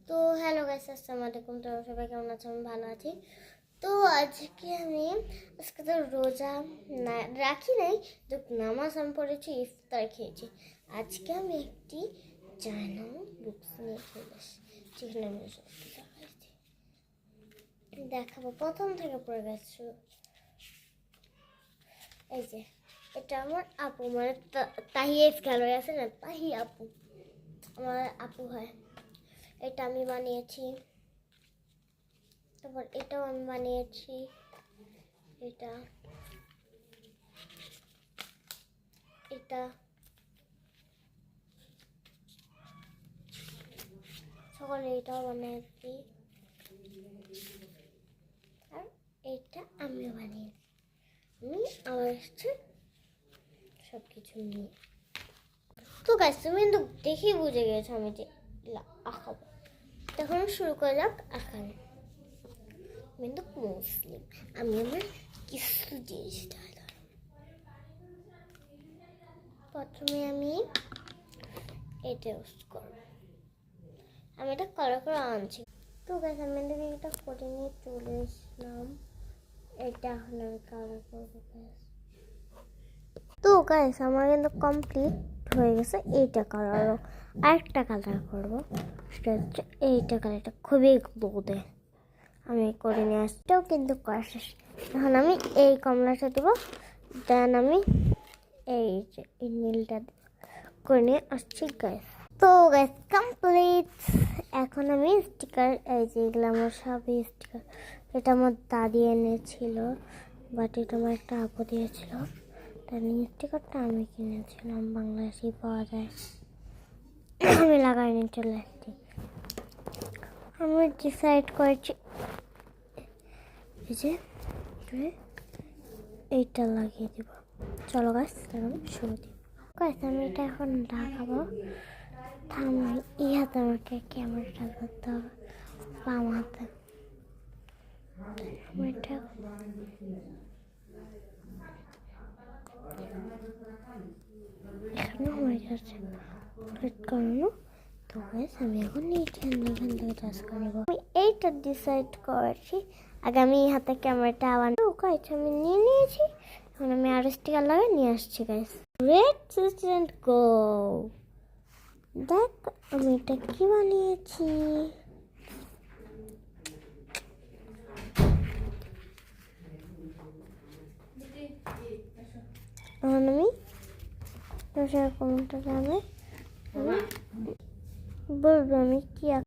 তো hello guys, আসসালামু আলাইকুম। তো সবাই কেমন আছো? আমি ভালো আছি। তো আজকে তো রোজা না রাখি নাই, তো নামাজ আমি পড়েছি, ইফতার খেয়েছি। আজকে আমি একটি চায়না বুকস নিয়ে চলে এসেছি, যেখানে আমি দেখাবো প্রথম থেকে পড়ে গেছে। এই যে এটা আমার আপু, মানে তাহিয়েফ খেলোয়াড় আছে না, তাহি আপু আমার আপু হয়। এটা আমি বানিয়েছি। তারপর এটাও আমি বানিয়েছি। এটা এটা সকালে এটাও বানিয়েছি, আর এটা আমিও বানিয়েছি। আমি আমার এসছে সব কিছু নিয়ে। তো গাছ তুমি কিন্তু দেখেই বুঝে গেছো আমি যে আঁকাবো। তখন শুরু করা যাক আঁকানো। আমি কিন্তু মুসলিম, আমি আমার কিছু জিনিস প্রথমে আমি এটা ইউজ করবো। আমি এটা কালার করে আনছি। তো গাছ আমি এটা করে নিয়ে চলে এসলাম। এটা এখন আমি কালার করবো। তো গাইস আমার কিন্তু কমপ্লিট হয়ে গেছে। এইটা কালারও আরেকটা কালার করবো, সেটা হচ্ছে এইটা কালারটা খুবই বোদে আমি করে নিয়ে আসতেও কিন্তু করা শেষ। এখন আমি এই কমলাটা দেবো, দেন আমি এই যে এই নীলটা করে নিয়ে আসছি গাইস। তো গাইস কমপ্লিট। এখন আমি স্টিকার, এই যে এগুলো আমার সবই স্টিকার। এটা আমার দাদি এনেছিল, বাট এটা আমার একটা আপু দিয়েছিল। তার স্টিকারটা আমি কিনেছিলাম, বাংলাদেশেই পাওয়া যায়। আমি লাগাইনি, চলে আসছি। আমি ডিসাইড করেছি যে এইটা লাগিয়ে দেব। চলো গাছ শুরু দিব। গাছ আমি এটা এখন লাগাবো। এই হাতে আমাকে ক্যামেরাটা ধরতে হবে, বাম হাতে। আমি এটা এখানে হয়ে যাচ্ছে করানো। তো গাইস আমি এখন এখান থেকে চাষ করবো। আমি এইটা ডিসাইড করেছি। আগে আমি এই হাতে ক্যামেরাটা আবার গাইস আমি নিয়ে নিয়েছি। এখন আমি আরো স্টিকার লাগিয়ে নিয়ে আসছি গাইস। রেড সিস্টেন্ট গো। দেখ আমি এটা কি বানিয়েছি। এখন আমি কমেন্টে জানে বলবো আমি কি